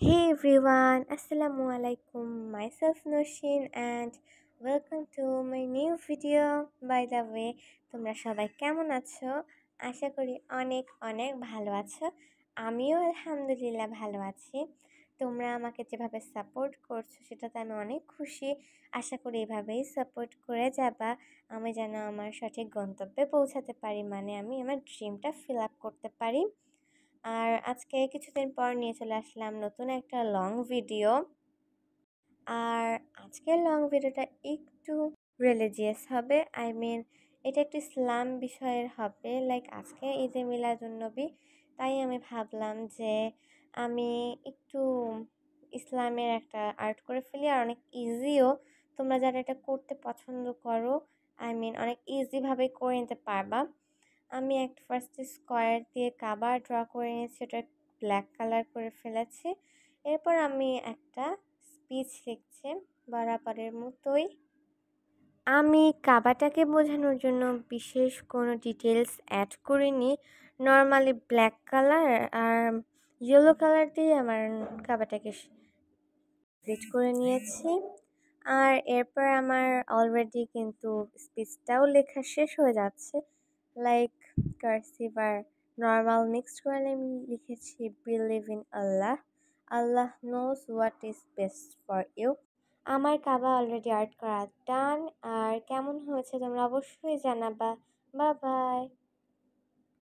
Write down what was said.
Hey everyone, Assalamu alaikum. Myself Noshin and welcome to my new video. By the way, তোমরা সবাই কেমন আছো? আশা করি অনেক অনেক ভালো আছো। আমিও আলহামদুলিল্লাহ ভালো আছি। তোমরা আমাকে যেভাবে সাপোর্ট করছো সেটাতে আমি অনেক খুশি। আশা করি এভাবেই সাপোর্ট করে যাবা। আমি যেন আমার সঠিক গন্তব্যে পৌঁছাতে পারি, মানে আমি আমার ড্রিমটা ফিল আপ করতে পারি। আর আজকে কিছুদিন পর নিয়ে চলে আসলাম নতুন একটা লং ভিডিও। আর আজকের লং ভিডিওটা একটু রিলিজিয়াস হবে, এটা একটু ইসলাম বিষয়ের হবে। লাইক আজকে ঈদে মিলাদুন্নবী, তাই আমি ভাবলাম যে আমি একটু ইসলামের একটা আর্ট করে ফেলি। আর অনেক ইজিও, তোমরা যারা এটা করতে পছন্দ করো অনেক ইজিভাবে করে নিতে পারবা। আমি একটা ফার্স্টে স্কোয়ার দিয়ে কাবা ড্র করে নিয়েছি, ওটা ব্ল্যাক কালার করে ফেলেছি। এরপর আমি একটা স্পিচ লিখছি বরাবরের মতোই। আমি কাবাটাকে বোঝানোর জন্য বিশেষ কোনো ডিটেলস অ্যাড করিনি। নর্মালি ব্ল্যাক কালার আর ইয়েলো কালার দিয়ে আমার কাবাটাকে সেট করে নিয়েছি। আর এরপর আমার অলরেডি কিন্তু স্পিচটাও লেখা শেষ হয়ে যাচ্ছে। লাইক কার্সিভ আর নর্মাল মিক্সড করে আমি লিখেছি believe in Allah, Allah knows what is best for you. আমার কাবা অলরেডি আর্ট করা ডান। আর কেমন হয়েছে তোমরা অবশ্যই জানাবা। Bye bye.